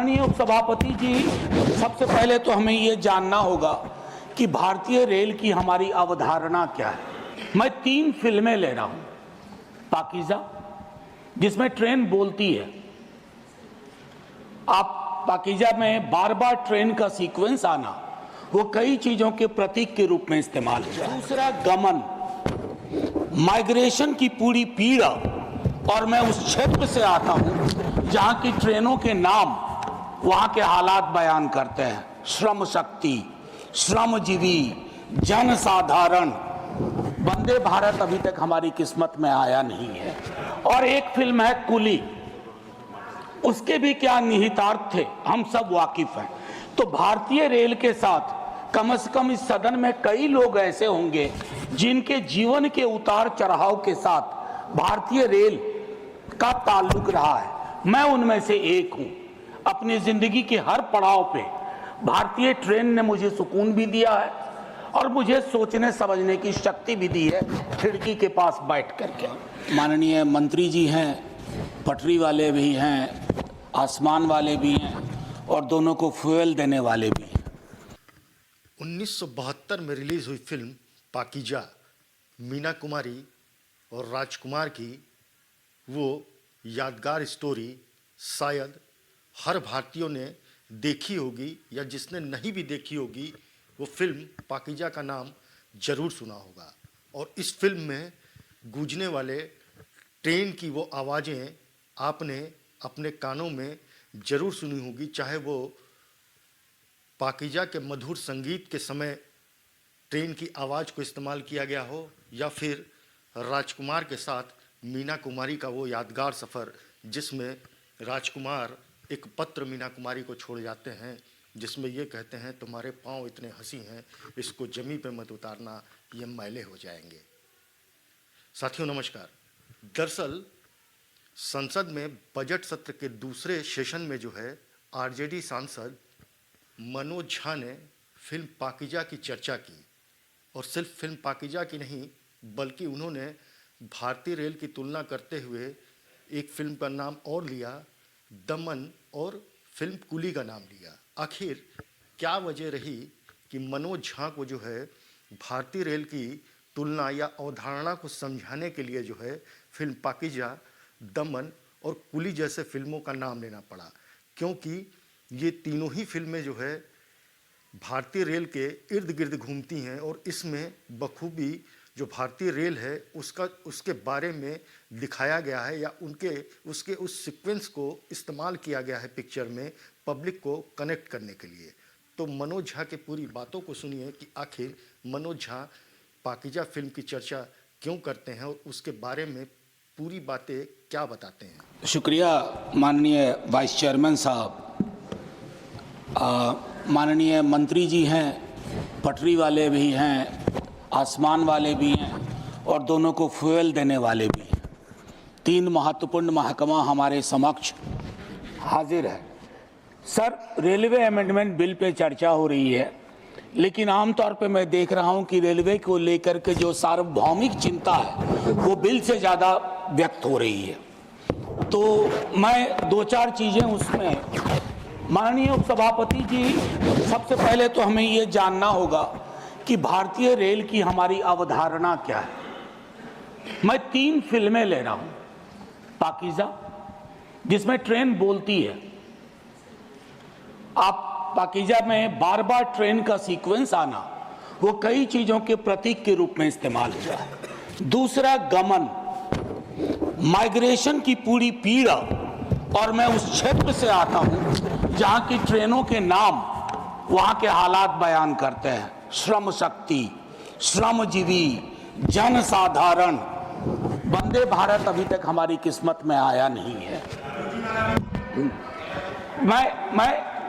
माननीय उपसभापति जी, सबसे पहले तो हमें ये जानना होगा कि भारतीय रेल की हमारी अवधारणा क्या है। मैं 3 फिल्में ले रहा हूं। पाकीज़ा, जिसमें ट्रेन बोलती है, आप पाकीज़ा में बार बार ट्रेन का सीक्वेंस आना वो कई चीजों के प्रतीक के रूप में इस्तेमाल हुआ। दूसरा गमन, माइग्रेशन की पूरी पीड़ा, और मैं उस क्षेत्र से आता हूं जहां की ट्रेनों के नाम वहां के हालात बयान करते हैं। श्रम शक्ति, श्रमजीवी, जनसाधारण। वंदे भारत अभी तक हमारी किस्मत में आया नहीं है। और एक फिल्म है कुली, उसके भी क्या निहितार्थ थे हम सब वाकिफ हैं। तो भारतीय रेल के साथ कम से कम इस सदन में कई लोग ऐसे होंगे जिनके जीवन के उतार चढ़ाव के साथ भारतीय रेल का ताल्लुक रहा है। मैं उनमें से एक हूं। अपनी जिंदगी के हर पड़ाव पे भारतीय ट्रेन ने मुझे सुकून भी दिया है और मुझे सोचने समझने की शक्ति भी दी है, खिड़की के पास बैठ करके। माननीय मंत्री जी हैं, पटरी वाले भी हैं, आसमान वाले भी हैं और दोनों को फ्यूल देने वाले भी हैं। 1972 में रिलीज हुई फिल्म पाकीज़ा, मीना कुमारी और राजकुमार की वो यादगार स्टोरी शायद हर भारतीयों ने देखी होगी, या जिसने नहीं भी देखी होगी वो फिल्म पाकीज़ा का नाम जरूर सुना होगा। और इस फिल्म में गूंजने वाले ट्रेन की वो आवाज़ें आपने अपने कानों में जरूर सुनी होगी, चाहे वो पाकीज़ा के मधुर संगीत के समय ट्रेन की आवाज़ को इस्तेमाल किया गया हो, या फिर राजकुमार के साथ मीना कुमारी का वो यादगार सफ़र जिसमें राजकुमार एक पत्र मीना कुमारी को छोड़ जाते हैं जिसमें ये कहते हैं, तुम्हारे पाँव इतने हंसी हैं, इसको जमी पे मत उतारना, ये मैले हो जाएंगे। साथियों नमस्कार। दरअसल संसद में बजट सत्र के दूसरे सेशन में जो है आरजेडी सांसद मनोज झा ने फिल्म पाकीज़ा की चर्चा की, और सिर्फ फिल्म पाकीज़ा की नहीं बल्कि उन्होंने भारतीय रेल की तुलना करते हुए एक फिल्म का नाम और लिया, दमन, और फिल्म कुली का नाम लिया। आखिर क्या वजह रही कि मनोज झा को जो है भारतीय रेल की तुलना या अवधारणा को समझाने के लिए जो है फिल्म पाकीज़ा, दमन और कुली जैसे फिल्मों का नाम लेना पड़ा, क्योंकि ये तीनों ही फिल्में जो है भारतीय रेल के इर्द गिर्द घूमती हैं और इसमें बखूबी जो भारतीय रेल है उसके बारे में दिखाया गया है, या उसके उस सीक्वेंस को इस्तेमाल किया गया है पिक्चर में पब्लिक को कनेक्ट करने के लिए। तो मनोज झा की पूरी बातों को सुनिए कि आखिर मनोज झा पाकीज़ा फिल्म की चर्चा क्यों करते हैं और उसके बारे में पूरी बातें क्या बताते हैं। शुक्रिया माननीय वाइस चेयरमैन साहब। माननीय मंत्री जी हैं, पटरी वाले भी हैं, आसमान वाले भी हैं और दोनों को फ्यूल देने वाले भी हैं। 3 महत्वपूर्ण महकमा हमारे समक्ष हाजिर है। Sir, railway amendment bill pay चर्चा हो रही है, लेकिन आमतौर पे मैं देख रहा हूं कि रेलवे को लेकर के जो सार्वभौमिक चिंता है वो बिल से ज़्यादा व्यक्त हो रही है। तो मैं 2-4 चीज़ें उसमें, माननीय उपसभापति जी, सबसे पहले तो हमें ये जानना होगा कि भारतीय रेल की हमारी अवधारणा क्या है। मैं 3 फिल्में ले रहा हूं। पाकीज़ा, जिसमें ट्रेन बोलती है, आप पाकीज़ा में बार बार ट्रेन का सीक्वेंस आना वो कई चीजों के प्रतीक के रूप में इस्तेमाल हुआ है। दूसरा गमन, माइग्रेशन की पूरी पीड़ा, और मैं उस क्षेत्र से आता हूं जहां की ट्रेनों के नाम वहां के हालात बयान करते हैं। श्रम शक्ति, श्रमजीवी, जनसाधारण। वंदे भारत अभी तक हमारी किस्मत में आया नहीं है।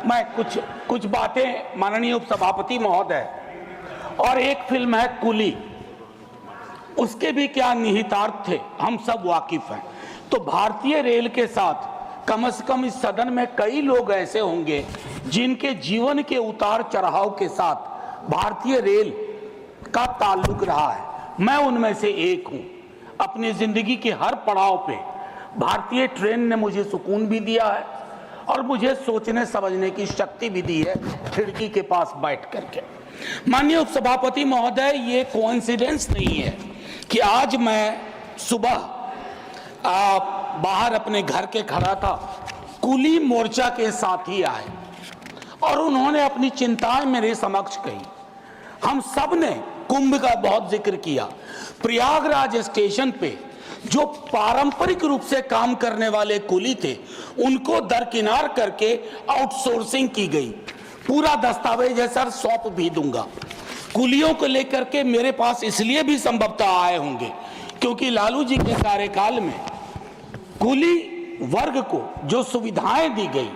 मैं कुछ बातें माननीय उपसभापति महोदय, और एक फिल्म है कुली, उसके भी क्या निहितार्थ थे हम सब वाकिफ हैं। तो भारतीय रेल के साथ कम से कम इस सदन में कई लोग ऐसे होंगे जिनके जीवन के उतार चढ़ाव के साथ भारतीय रेल का ताल्लुक रहा है। मैं उनमें से एक हूं। अपनी जिंदगी के हर पड़ाव पे भारतीय ट्रेन ने मुझे सुकून भी दिया है और मुझे सोचने समझने की शक्ति भी दी है खिड़की के पास बैठ करके। माननीय उपसभापति महोदय, ये कोइंसिडेंस नहीं है कि आज मैं सुबह बाहर अपने घर के खड़ा था, कुली मोर्चा के साथी आए और उन्होंने अपनी चिंताएं मेरे समक्ष कही। हम सब ने कुंभ का बहुत जिक्र किया। प्रयागराज स्टेशन पे जो पारंपरिक रूप से काम करने वाले कुली थे, उनको दरकिनार करके आउटसोर्सिंग की गई। पूरा दस्तावेज है सर, सौंप भी दूंगा। कुलियों को लेकर के मेरे पास इसलिए भी संभवतः आए होंगे क्योंकि लालू जी के कार्यकाल में कुली वर्ग को जो सुविधाएं दी गई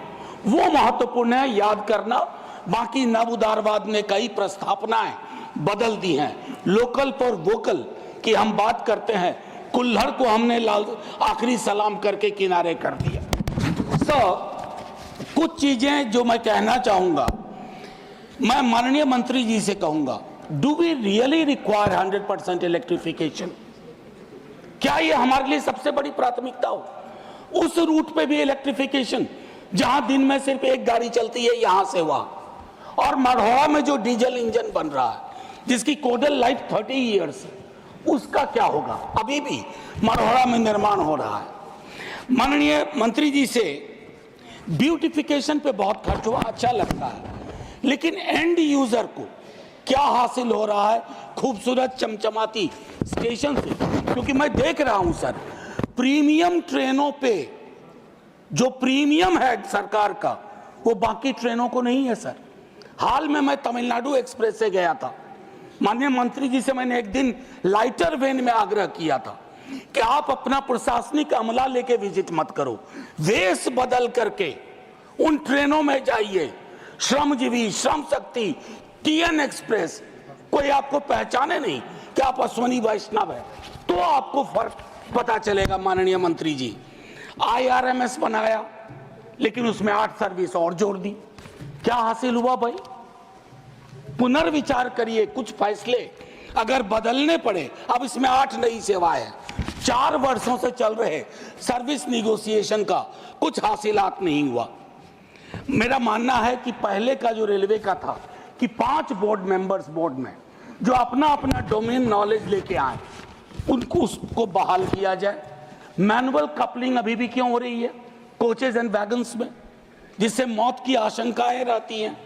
वो महत्वपूर्ण है, याद करना। बाकी नव उदारवाद ने कई प्रस्थापनाएं बदल दी हैं। लोकल फॉर वोकल की हम बात करते हैं, कुल्हड़ को हमने आखिरी सलाम करके किनारे कर दिया। कुछ चीजें जो मैं कहना चाहूंगा, मैं माननीय मंत्री जी से कहूंगा, do we really require 100% electrification? क्या ये हमारे लिए सबसे बड़ी प्राथमिकता हो? उस रूट पे भी इलेक्ट्रिफिकेशन, जहां दिन में सिर्फ एक गाड़ी चलती है यहां से वहां, और मढ़ौरा में जो डीजल इंजन बन रहा है जिसकी कोडल लाइफ 30 ईयर्स है, उसका क्या होगा? अभी भी मढ़ौरा में निर्माण हो रहा है। माननीय मंत्री जी से ब्यूटिफिकेशन पे बहुत खर्च हुआ, अच्छा लगता है, लेकिन एंड यूजर को क्या हासिल हो रहा है खूबसूरत चमचमाती स्टेशन से? क्योंकि मैं देख रहा हूं सर, प्रीमियम ट्रेनों पे जो प्रीमियम है सरकार का, वो बाकी ट्रेनों को नहीं है सर। हाल में मैं तमिलनाडु एक्सप्रेस से गया था। माननीय मंत्री जी से मैंने एक दिन लाइटर वेन में आग्रह किया था कि आप अपना प्रशासनिक अमला लेके विजिट मत करो, वेश बदल करके उन ट्रेनों में जाइए। श्रमजीवी, श्रम शक्ति, टीएन एक्सप्रेस, कोई आपको पहचाने नहीं कि आप अश्वनी वैष्णव है, तो आपको फर्क पता चलेगा। माननीय मंत्री जी, IRMS बनाया, लेकिन उसमें 8 सर्विस और जोड़ दी। क्या हासिल हुआ भाई? पुनर्विचार करिए, कुछ फैसले अगर बदलने पड़े। अब इसमें 8 नई सेवाएं हैं। 4 वर्षों से चल रहे सर्विस निगोशिएशन का कुछ हासिलात नहीं हुआ। मेरा मानना है कि पहले का जो रेलवे का था कि 5 बोर्ड मेंबर्स बोर्ड में जो अपना अपना डोमेन नॉलेज लेके आए, उनको उसको बहाल किया जाए। मैनुअल कपलिंग अभी भी क्यों हो रही है कोचेज एंड वैगन्स में, जिससे मौत की आशंकाएं रहती हैं?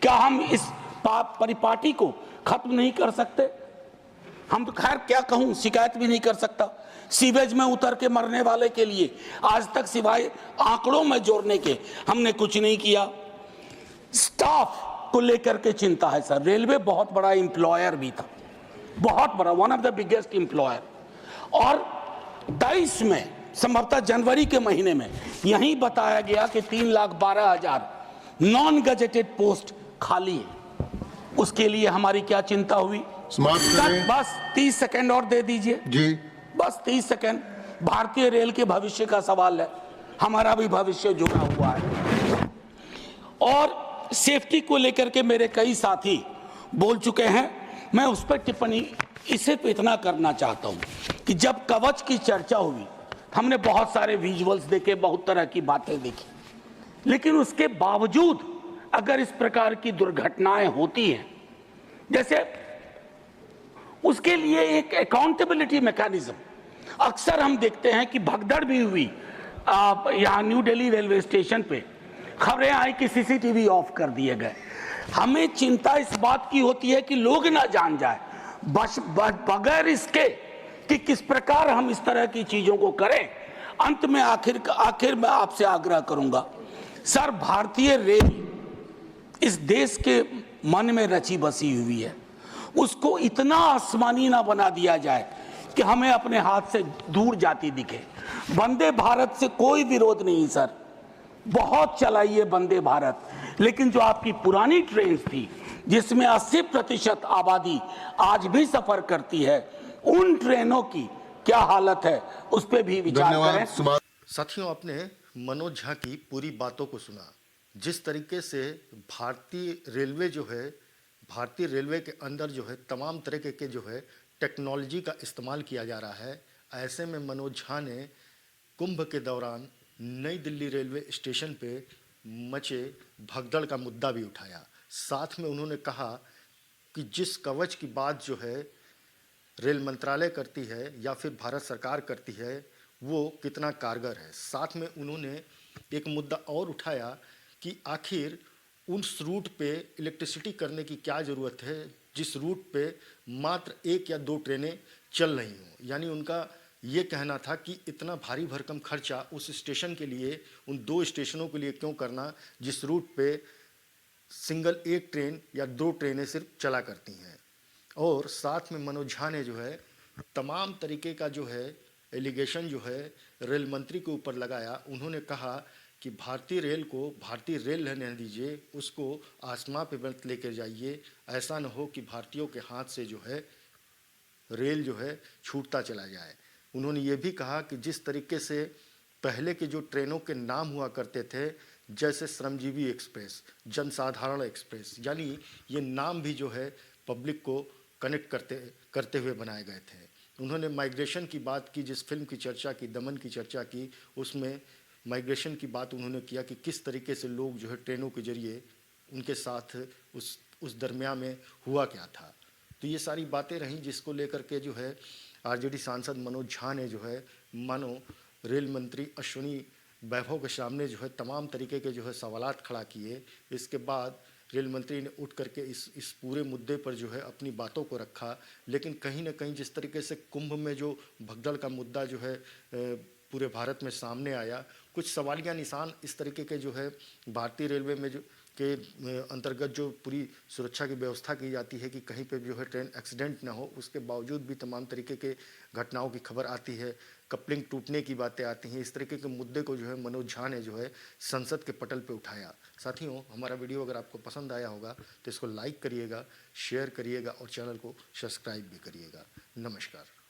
क्या हम इस परिपाटी को खत्म नहीं कर सकते? हम तो खैर क्या कहूं, शिकायत भी नहीं कर सकता। सीवेज में उतर के मरने वाले के लिए आज तक सिवाय आंकड़ों में जोड़ने के हमने कुछ नहीं किया। स्टाफ को लेकर के चिंता है सर। रेलवे बहुत बड़ा एम्प्लॉयर भी था, बहुत बड़ा, one of the biggest employer. और 23 में संभवतः जनवरी के महीने में यही बताया गया कि 3,12,000 नॉन गजेटेड पोस्ट खाली है। उसके लिए हमारी क्या चिंता हुई? बस 30 सेकंड और दे दीजिए जी, बस 30 सेकंड। भारतीय रेल के भविष्य का सवाल है, हमारा भी भविष्य जुड़ा हुआ है। और सेफ्टी को लेकर के मेरे कई साथी बोल चुके हैं, मैं उस पर टिप्पणी इसे पे इतना करना चाहता हूं कि जब कवच की चर्चा हुई, हमने बहुत सारे विजुअल्स देखे, बहुत तरह की बातें देखी, लेकिन उसके बावजूद अगर इस प्रकार की दुर्घटनाएं होती हैं, जैसे उसके लिए एक अकाउंटेबिलिटी मैकेनिज्म, अक्सर हम देखते हैं कि भगदड़ भी हुई यहाँ न्यू दिल्ली रेलवे स्टेशन पे, खबरें आई कि सीसीटीवी ऑफ कर दिए गए। हमें चिंता इस बात की होती है कि लोग ना जान जाए, बगैर इसके कि किस प्रकार हम इस तरह की चीजों को करें। अंत में आखिर में आपसे आग्रह करूंगा सर, भारतीय रेल इस देश के मन में रची बसी हुई है, उसको इतना आसमानी ना बना दिया जाए कि हमें अपने हाथ से दूर जाती दिखे। वंदे भारत से कोई विरोध नहीं सर, बहुत चलाइए वंदे भारत, लेकिन जो आपकी पुरानी ट्रेन थी जिसमें 80% आबादी आज भी सफर करती है, उन ट्रेनों की क्या हालत है उस पर भी विचार करें। साथियों, आपने मनोज झा की पूरी बातों को सुना। जिस तरीके से भारतीय रेलवे जो है, भारतीय रेलवे के अंदर जो है तमाम तरह के जो है टेक्नोलॉजी का इस्तेमाल किया जा रहा है, ऐसे में मनोज झा ने कुंभ के दौरान नई दिल्ली रेलवे स्टेशन पे मचे भगदड़ का मुद्दा भी उठाया। साथ में उन्होंने कहा कि जिस कवच की बात जो है रेल मंत्रालय करती है या फिर भारत सरकार करती है वो कितना कारगर है। साथ में उन्होंने एक मुद्दा और उठाया कि आखिर उस रूट पे इलेक्ट्रिसिटी करने की क्या ज़रूरत है जिस रूट पे मात्र 1 या 2 ट्रेनें चल रही हों। यानी उनका ये कहना था कि इतना भारी भरकम खर्चा उस स्टेशन के लिए, उन 2 स्टेशनों के लिए क्यों करना जिस रूट पे सिंगल 1 ट्रेन या 2 ट्रेनें सिर्फ चला करती हैं। और साथ में मनोज झा ने जो है तमाम तरीके का जो है एलिगेशन जो है रेल मंत्री के ऊपर लगाया। उन्होंने कहा कि भारतीय रेल को भारतीय रेल रहने दीजिए, उसको आसमां पे मत लेकर जाइए। ऐसा न हो कि भारतीयों के हाथ से जो है रेल जो है छूटता चला जाए। उन्होंने ये भी कहा कि जिस तरीके से पहले के जो ट्रेनों के नाम हुआ करते थे जैसे श्रमजीवी एक्सप्रेस, जनसाधारण एक्सप्रेस, यानी ये नाम भी जो है पब्लिक को कनेक्ट करते हुए बनाए गए थे। उन्होंने माइग्रेशन की बात की, जिस फिल्म की चर्चा की, दमन की चर्चा की, उसमें माइग्रेशन की बात उन्होंने किया कि किस तरीके से लोग जो है ट्रेनों के जरिए उनके साथ उस दरमियान में हुआ क्या था। तो ये सारी बातें रहीं जिसको लेकर के जो है आरजेडी सांसद मनोज झा ने जो है मानो रेल मंत्री अश्विनी वैभव के सामने जो है तमाम तरीके के जो है सवालात खड़ा किए। इसके बाद रेल मंत्री ने उठ करके इस पूरे मुद्दे पर जो है अपनी बातों को रखा। लेकिन कहीं न कहीं जिस तरीके से कुंभ में जो भगदड़ का मुद्दा जो है पूरे भारत में सामने आया, कुछ सवालिया निशान इस तरीके के जो है भारतीय रेलवे में जो के अंतर्गत जो पूरी सुरक्षा की व्यवस्था की जाती है कि कहीं पे जो है ट्रेन एक्सीडेंट ना हो, उसके बावजूद भी तमाम तरीके के घटनाओं की खबर आती है, कपलिंग टूटने की बातें आती हैं। इस तरीके के मुद्दे को जो है मनोज झा ने जो है संसद के पटल पे उठाया। साथियों, हमारा वीडियो अगर आपको पसंद आया होगा तो इसको लाइक करिएगा, शेयर करिएगा और चैनल को सब्सक्राइब भी करिएगा। नमस्कार।